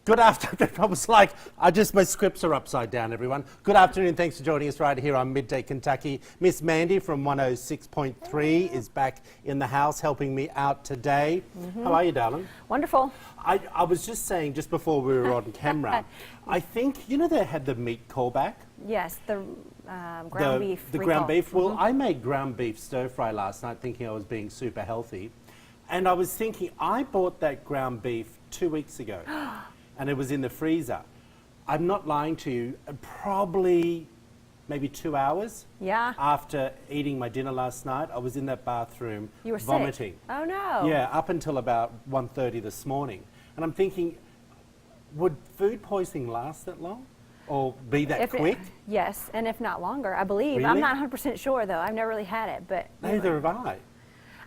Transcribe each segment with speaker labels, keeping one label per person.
Speaker 1: Good afternoon. I was like, my scripts are upside down, everyone. Good afternoon. Thanks for joining us right here on Midday Kentucky. Miss Mandy from 106.3 is back in the house helping me out today. How are you, darling?
Speaker 2: Wonderful.
Speaker 1: I was just saying, just before we were on camera, I think, they had the meat callback?
Speaker 2: Yes, the ground beef.
Speaker 1: The ground beef. Well, I made ground beef stir fry last night thinking I was being super healthy. And I was thinking, I bought that ground beef 2 weeks ago. And it was in the freezer. I'm not lying to you, probably maybe 2 hours after eating my dinner last night, I was in that bathroom vomiting.
Speaker 2: Sick. Oh no.
Speaker 1: Yeah, up until about 1:30 this morning. And I'm thinking, would food poisoning last that long? Or be that quick?
Speaker 2: Yes, and if not longer, I believe.
Speaker 1: Really?
Speaker 2: I'm not 100% sure though, I've never really had it, but...
Speaker 1: Neither have I.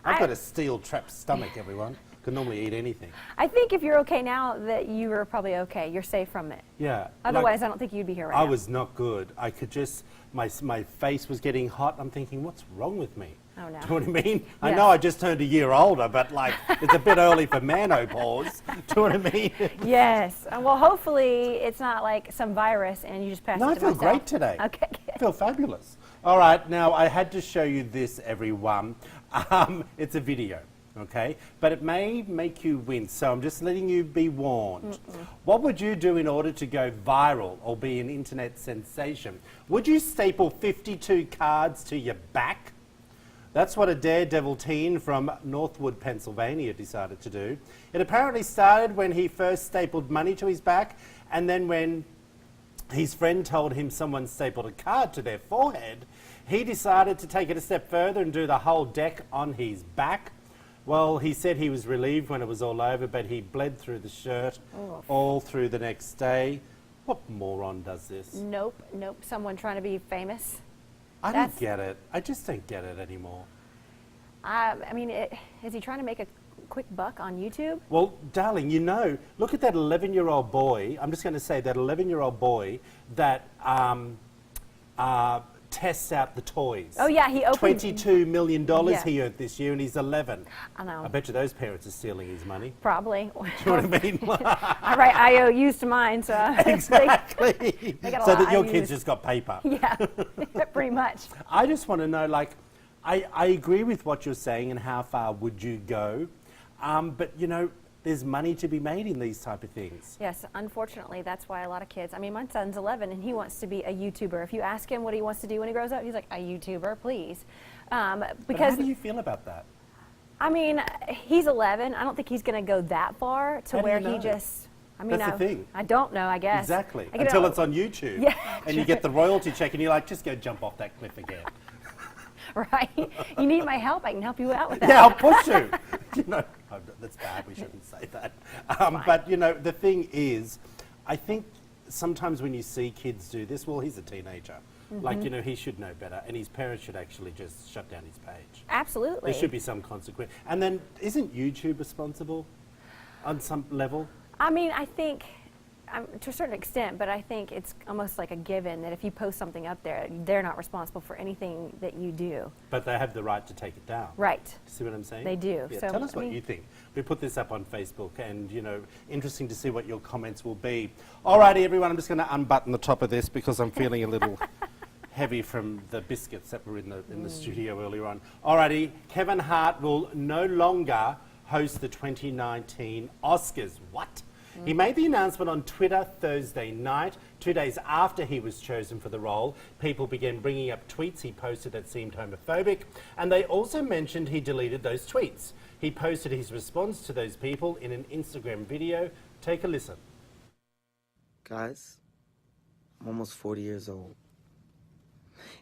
Speaker 1: I've got a steel-trapped stomach, everyone. Could normally eat anything. I
Speaker 2: think if you're okay now, that you are probably okay. You're safe from it.
Speaker 1: Yeah.
Speaker 2: Otherwise, I don't think you'd be here right now.
Speaker 1: I was not good. I could just, my face was getting hot. I'm thinking, what's wrong with me?
Speaker 2: Oh, no.
Speaker 1: Do you know what I mean?
Speaker 2: Yes.
Speaker 1: I know I just turned a year older, but like, it's a bit early for menopause. Do you know what I mean?
Speaker 2: Yes. Well, hopefully, it's not like some virus and you just passed it to
Speaker 1: myself. No, I feel great today.
Speaker 2: Okay, good.
Speaker 1: I feel fabulous. All right, now I had to show you this, everyone. It's a video. Okay, but it may make you wince, so I'm just letting you be warned. What would you do in order to go viral or be an internet sensation? Would you staple 52 cards to your back? That's what a daredevil teen from Northwood, Pennsylvania decided to do. It apparently started when he first stapled money to his back, and then when his friend told him someone stapled a card to their forehead, he decided to take it a step further and do the whole deck on his back. Well, he said he was relieved when it was all over, but he bled through the shirt all through the next day. What moron does this?
Speaker 2: Nope. Someone trying to be famous.
Speaker 1: I don't get it. I just don't get it anymore.
Speaker 2: I mean, is he trying to make a quick buck on YouTube?
Speaker 1: Well, darling, look at that 11-year-old boy. I'm just going to say that 11-year-old boy that tests out the toys.
Speaker 2: Oh yeah, he opened
Speaker 1: $22 million he earned this year, and he's 11.
Speaker 2: I know.
Speaker 1: I bet you those parents are stealing his money.
Speaker 2: Probably.
Speaker 1: Do you know what I mean?
Speaker 2: I write IOUs to mine, so
Speaker 1: exactly.
Speaker 2: they got a
Speaker 1: so
Speaker 2: lot
Speaker 1: that
Speaker 2: of
Speaker 1: your
Speaker 2: IOUs.
Speaker 1: kids just got paper.
Speaker 2: Yeah, pretty much.
Speaker 1: I just want to know, I agree with what you're saying, and how far would you go? But there's money to be made in these type of things.
Speaker 2: Yes, unfortunately, that's why a lot of kids, my son's 11 and he wants to be a YouTuber. If you ask him what he wants to do when he grows up, he's like, a YouTuber, please.
Speaker 1: But how do you feel about that?
Speaker 2: I mean, he's 11. I don't think he's going to go that far to where he just...
Speaker 1: That's the thing.
Speaker 2: I don't know, I guess.
Speaker 1: Exactly. Until it's on YouTube.
Speaker 2: Yeah,
Speaker 1: and you get the royalty check and you're like, just go jump off that cliff again.
Speaker 2: Right. You need my help, I can help you out with that.
Speaker 1: Yeah, I'll push you. That's bad, we shouldn't say that. But the thing is, I think sometimes when you see kids do this, well, he's a teenager. He should know better, and his parents should actually just shut down his page.
Speaker 2: Absolutely.
Speaker 1: There should be some consequence. And then, isn't YouTube responsible on some level?
Speaker 2: I mean, I think, to a certain extent, but I think it's almost like a given that if you post something up there, they're not responsible for anything that you do.
Speaker 1: But they have the right to take it down.
Speaker 2: Right.
Speaker 1: See what I'm saying?
Speaker 2: They do.
Speaker 1: Yeah,
Speaker 2: so,
Speaker 1: tell us what you think. We put this up on Facebook, and, interesting to see what your comments will be. Alrighty, everyone, I'm just going to unbutton the top of this because I'm feeling a little heavy from the biscuits that were in the studio earlier on. Alrighty, Kevin Hart will no longer host the 2019 Oscars. What? He made the announcement on Twitter Thursday night, 2 days after he was chosen for the role. People began bringing up tweets he posted that seemed homophobic, and they also mentioned he deleted those tweets. He posted his response to those people in an Instagram video. Take a listen.
Speaker 3: Guys, I'm almost 40 years old.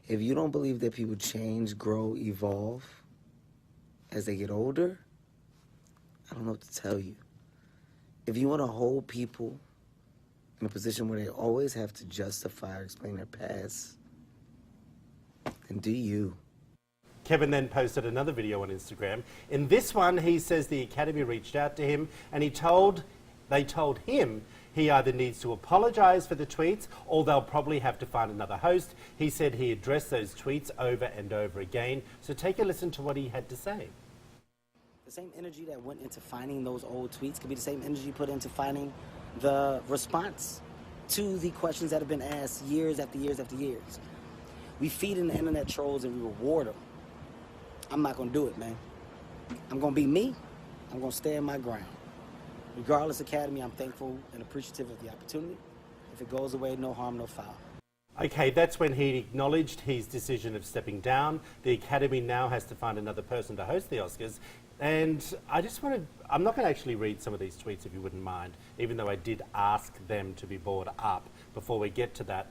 Speaker 3: If you don't believe that people change, grow, evolve as they get older, I don't know what to tell you. If you want to hold people in a position where they always have to justify or explain their past, then do you.
Speaker 1: Kevin then posted another video on Instagram. In this one, he says the Academy reached out to him and they told him he either needs to apologise for the tweets or they'll probably have to find another host. He said he addressed those tweets over and over again. So take a listen to what he had to say.
Speaker 3: The same energy that went into finding those old tweets could be the same energy put into finding the response to the questions that have been asked years after years after years. We feed in the internet trolls and we reward them. I'm not gonna do it, man. I'm gonna be me. I'm gonna stand my ground. Regardless, Academy, I'm thankful and appreciative of the opportunity. If it goes away, no harm, no foul.
Speaker 1: Okay, that's when he acknowledged his decision of stepping down. The Academy now has to find another person to host the Oscars. And I'm not going to actually read some of these tweets if you wouldn't mind, even though I did ask them to be brought up before we get to that.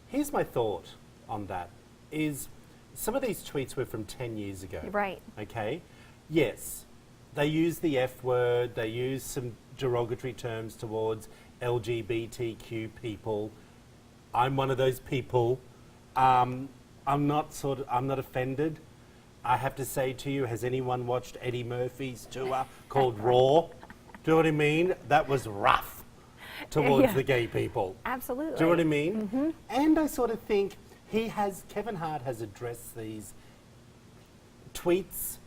Speaker 1: Here's my thought on that, is some of these tweets were from 10 years ago.
Speaker 2: Right.
Speaker 1: Okay? Yes, they use the F word, they use some derogatory terms towards LGBTQ people. I'm one of those people. I'm not offended. I have to say to you, has anyone watched Eddie Murphy's tour called Raw? Do you know what I mean? That was rough towards the gay people.
Speaker 2: Absolutely.
Speaker 1: Do you know what I mean? Mm-hmm. And I sort of think Kevin Hart has addressed these tweets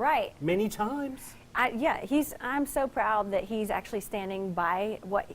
Speaker 1: many times.
Speaker 2: I'm so proud that he's actually standing by what,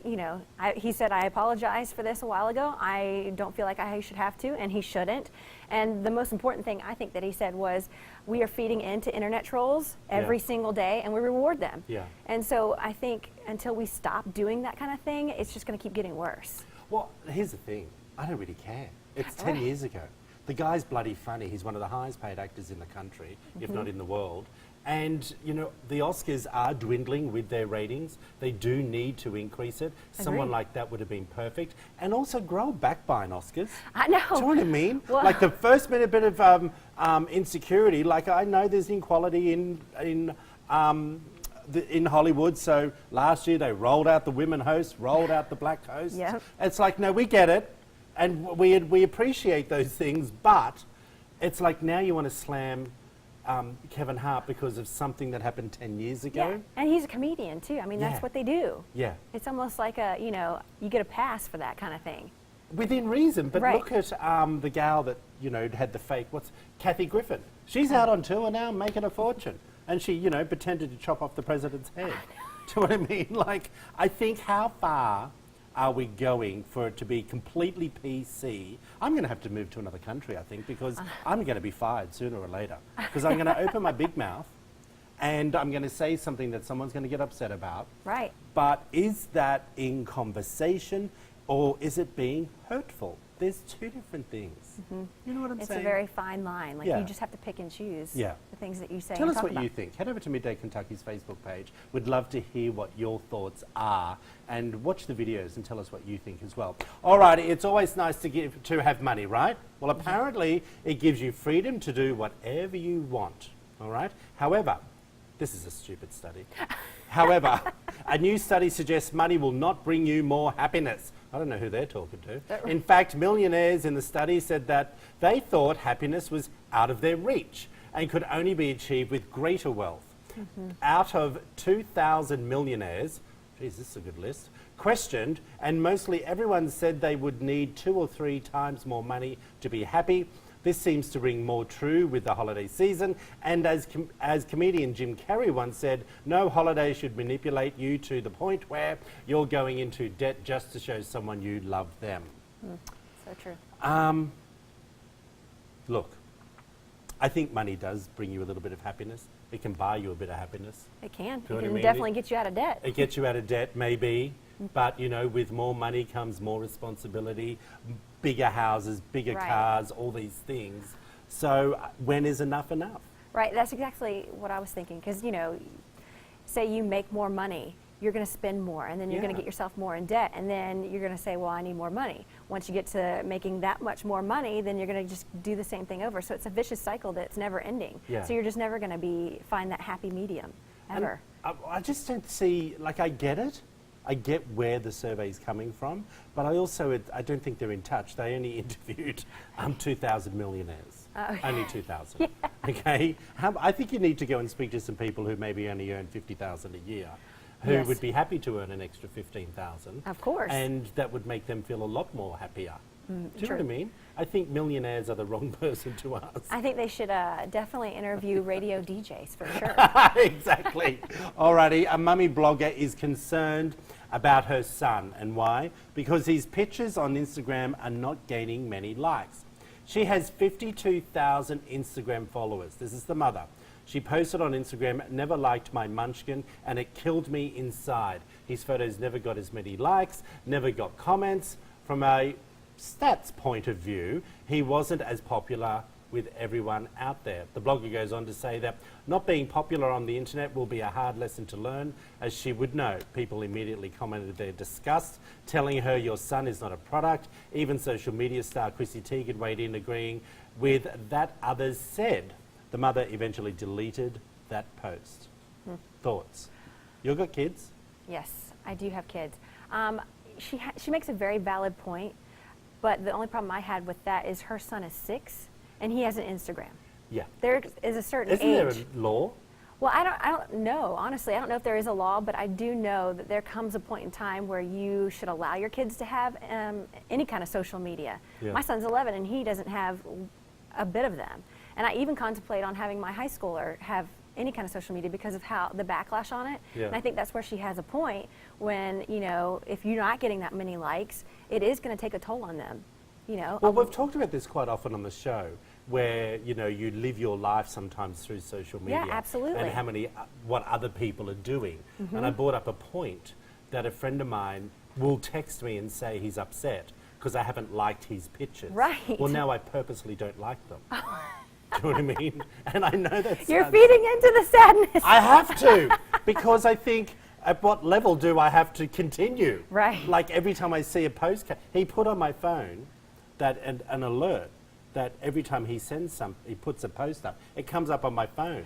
Speaker 2: he said, I apologized for this a while ago. I don't feel like I should have to, and he shouldn't. And the most important thing I think that he said was, we are feeding into internet trolls every single day, and we reward them.
Speaker 1: Yeah.
Speaker 2: And so I think until we stop doing that kind of thing, it's just going to keep getting worse.
Speaker 1: Well, here's the thing. I don't really care. It's 10 years ago. The guy's bloody funny. He's one of the highest paid actors in the country, if not in the world. And, the Oscars are dwindling with their ratings. They do need to increase it. Someone like that would have been perfect. And also grow a backbone, Oscars.
Speaker 2: I know.
Speaker 1: Do you know what I mean?
Speaker 2: Well,
Speaker 1: like the first bit of insecurity, like I know there's inequality in Hollywood, so last year they rolled out the women hosts, rolled out the black hosts.
Speaker 2: Yep.
Speaker 1: It's like, no, we get it. And we appreciate those things, but it's like now you want to slam Kevin Hart because of something that happened 10 years ago.
Speaker 2: Yeah. And he's a comedian too. I mean, that's what they do.
Speaker 1: Yeah.
Speaker 2: It's almost like you get a pass for that kind of thing.
Speaker 1: Within reason, but look at the gal that, had the fake, Kathy Griffin. She's out on tour now making a fortune. And she, pretended to chop off the president's head. Do you know what I mean? Like, I think how far are we going for it to be completely PC? I'm going to have to move to another country, I think, because I'm going to be fired sooner or later. Because I'm going to open my big mouth and I'm going to say something that someone's going to get upset about.
Speaker 2: Right.
Speaker 1: But is that in conversation or is it being hurtful? There's two different things. Mm-hmm. You know what I'm saying?
Speaker 2: It's a very fine line. Like, you just have to pick and choose the things that you say.
Speaker 1: Tell
Speaker 2: and
Speaker 1: us
Speaker 2: talk
Speaker 1: what
Speaker 2: about.
Speaker 1: you think. Head over to Midday Kentucky's Facebook page. We'd love to hear what your thoughts are. And watch the videos and tell us what you think as well. All right, it's always nice to have money, right? Well, apparently it gives you freedom to do whatever you want. All right? However, this is a stupid study. However, a new study suggests money will not bring you more happiness. I don't know who they're talking to. In fact, millionaires in the study said that they thought happiness was out of their reach and could only be achieved with greater wealth. Mm-hmm. Out of 2,000 millionaires, geez, this is a good list, questioned, and mostly everyone said they would need 2 or 3 times more money to be happy. This seems to ring more true with the holiday season, and as comedian Jim Carrey once said, no holiday should manipulate you to the point where you're going into debt just to show someone you love them.
Speaker 2: So true.
Speaker 1: Look, I think money does bring you a little bit of happiness. It can buy you a bit of happiness.
Speaker 2: It can.
Speaker 1: Do you know
Speaker 2: It
Speaker 1: what I
Speaker 2: can
Speaker 1: mean?
Speaker 2: definitely get you out of debt.
Speaker 1: It gets you out of debt, maybe, but with more money comes more responsibility, bigger houses, bigger cars, all these things. So when is enough enough?
Speaker 2: Right, that's exactly what I was thinking. Because, say you make more money, you're going to spend more, and then you're going to get yourself more in debt, and then you're going to say, well, I need more money. Once you get to making that much more money, then you're going to just do the same thing over. So it's a vicious cycle that's never ending. Yeah. So you're just never going to find that happy medium, ever.
Speaker 1: And I just don't see, I get it. I get where the survey's coming from, but I don't think they're in touch. They only interviewed 2,000 millionaires. Only 2,000. Yeah. Okay? I think you need to go and speak to some people who maybe only earn $50,000 a year, who would be happy to earn an extra $15,000.
Speaker 2: Of course.
Speaker 1: And that would make them feel a lot more happier. Do you know what I mean? I think millionaires are the wrong person to ask.
Speaker 2: I think they should definitely interview radio DJs for sure.
Speaker 1: Exactly. Alrighty, a mummy blogger is concerned about her son. And why? Because his pictures on Instagram are not gaining many likes. She has 52,000 Instagram followers. This is the mother. She posted on Instagram, "Never liked my munchkin and it killed me inside. His photos never got as many likes, never got comments. From a stats point of view, he wasn't as popular with everyone out there." The blogger goes on to say that not being popular on the internet will be a hard lesson to learn, as she would know. People immediately commented their disgust, telling her your son is not a product. Even social media star Chrissy Teigen weighed in, agreeing with that others said. The mother eventually deleted that post. Thoughts? You got kids?
Speaker 2: Yes, I do have kids. She makes a very valid point, but the only problem I had with that is her son is 6 and he has an Instagram.
Speaker 1: Yeah.
Speaker 2: There is a certain
Speaker 1: Isn't
Speaker 2: age.
Speaker 1: there a law?
Speaker 2: Well, I don't know. Honestly, I don't know if there is a law, but I do know that there comes a point in time where you should allow your kids to have any kind of social media.
Speaker 1: Yeah.
Speaker 2: My son's 11 and he doesn't have a bit of them. And I even contemplate on having my high schooler have any kind of social media because of how the backlash on it.
Speaker 1: Yeah.
Speaker 2: And I think that's where she has a point when, you know, if you're not getting that many likes, it is going to take a toll on them, you know.
Speaker 1: Well, we've talked about this quite often on the show, where, you know, you live your life sometimes through social media.
Speaker 2: Yeah, absolutely.
Speaker 1: And how many, what other people are doing. And I brought up a point that a friend of mine will text me and say he's upset because I haven't liked his pictures.
Speaker 2: Right.
Speaker 1: Well, now I purposely don't like them. Do you know what I mean? And I know that's...
Speaker 2: You're feeding into the sadness.
Speaker 1: I have to, because I think, at what level do I have to continue?
Speaker 2: Right.
Speaker 1: Like every time I see a post, he put on my phone that an alert that every time he sends he puts a post up, it comes up on my phone.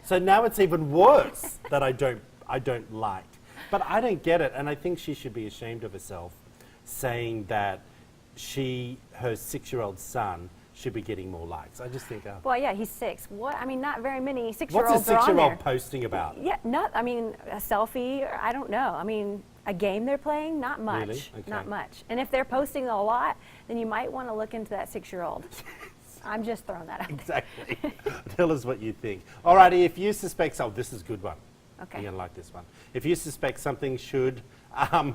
Speaker 1: So now it's even worse that I don't like. But I don't get it, and I think she should be ashamed of herself, saying that her 6-year-old son should be getting more likes. I just think,
Speaker 2: Well, yeah, he's 6. What? I mean, not very many 6-year-olds
Speaker 1: what's a
Speaker 2: are on
Speaker 1: 6-year-old
Speaker 2: there.
Speaker 1: posting about?
Speaker 2: Yeah, I mean, a selfie, or I don't know. I mean, a game they're playing, not much.
Speaker 1: Really? Okay.
Speaker 2: Not much. And if they're posting a lot, then you might want to look into that 6-year-old. I'm just throwing that out there.
Speaker 1: Exactly. Tell us what you think. Alrighty, if you suspect, this is a good one.
Speaker 2: Okay.
Speaker 1: You're gonna like this one. If you suspect something should,
Speaker 2: Oh,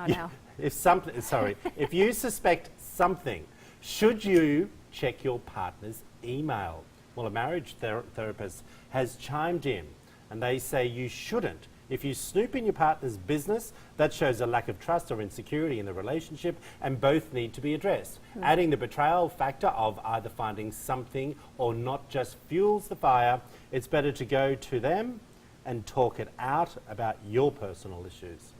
Speaker 2: no.
Speaker 1: if you suspect something, should you check your partner's email? Well, a marriage therapist has chimed in, and they say you shouldn't. If you snoop in your partner's business, that shows a lack of trust or insecurity in the relationship, and both need to be addressed. Adding the betrayal factor of either finding something or not just fuels the fire. It's better to go to them and talk it out about your personal issues.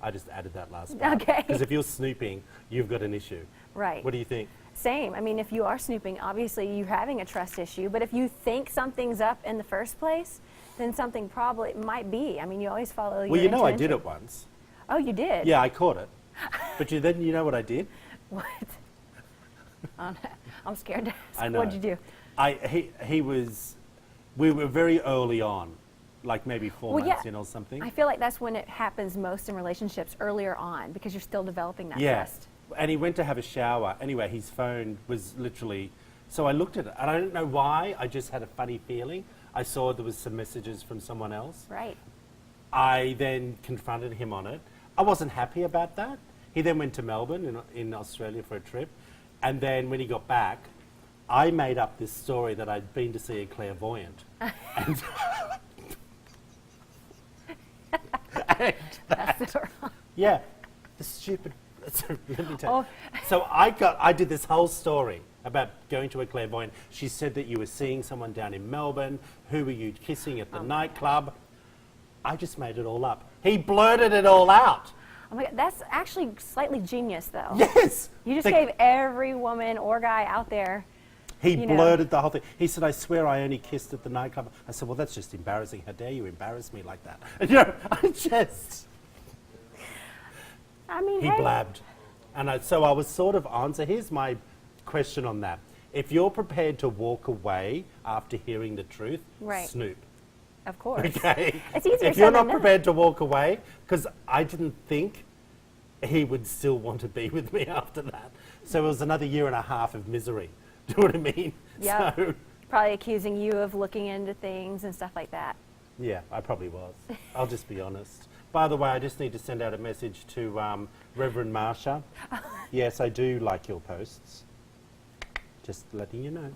Speaker 1: I just added that last part.
Speaker 2: Okay.
Speaker 1: Because if you're snooping, you've got an issue.
Speaker 2: Right.
Speaker 1: What do you think?
Speaker 2: Same. I mean, if you are snooping, obviously you're having a trust issue. But if you think something's up in the first place, then something probably might be. I mean, you always follow your
Speaker 1: Well, you know I
Speaker 2: intuition.
Speaker 1: did it once.
Speaker 2: Oh, you did?
Speaker 1: Yeah, I caught it. But then you know what I did?
Speaker 2: What? I'm scared to ask.
Speaker 1: I know.
Speaker 2: What'd you do?
Speaker 1: We were very early on, like maybe 4
Speaker 2: Well,
Speaker 1: months
Speaker 2: yeah.
Speaker 1: in or something.
Speaker 2: I feel like that's when it happens most in relationships, earlier on, because you're still developing that trust.
Speaker 1: And he went to have a shower. Anyway, his phone was literally... So I looked at it, and I don't know why, I just had a funny feeling. I saw there was some messages from someone else.
Speaker 2: Right.
Speaker 1: I then confronted him on it. I wasn't happy about that. He then went to Melbourne in Australia for a trip. And then when he got back, I made up this story that I'd been to see a clairvoyant. and
Speaker 2: That's wrong.
Speaker 1: yeah, the stupid... Let me tell you.
Speaker 2: Oh.
Speaker 1: So I did this whole story about going to a clairvoyant. She said that you were seeing someone down in Melbourne. Who were you kissing at the nightclub? I just made it all up. He blurted it all out.
Speaker 2: Oh my God, that's actually slightly genius, though.
Speaker 1: Yes.
Speaker 2: You just gave every woman or guy out there.
Speaker 1: He
Speaker 2: you know.
Speaker 1: blurted the whole thing. He said, "I swear I only kissed at the nightclub." I said, "Well, that's just embarrassing. How dare you embarrass me like that?" And, you know,
Speaker 2: I mean,
Speaker 1: he
Speaker 2: hey.
Speaker 1: blabbed. And so I was sort of answer. Here's my question on that. If you're prepared to walk away after hearing the truth,
Speaker 2: Right.
Speaker 1: snoop.
Speaker 2: Of course.
Speaker 1: Okay.
Speaker 2: It's easier
Speaker 1: If
Speaker 2: said
Speaker 1: you're
Speaker 2: than
Speaker 1: not
Speaker 2: done.
Speaker 1: prepared to walk away, because I didn't think he would still want to be with me after that. So it was another 1.5 years of misery. Do you know what I mean?
Speaker 2: Yeah.
Speaker 1: So,
Speaker 2: Probably accusing you of looking into things and stuff like that.
Speaker 1: yeah, I probably was. I'll just be honest. By the way, I just need to send out a message to Reverend Marsha. Yes, I do like your posts. Just letting you know.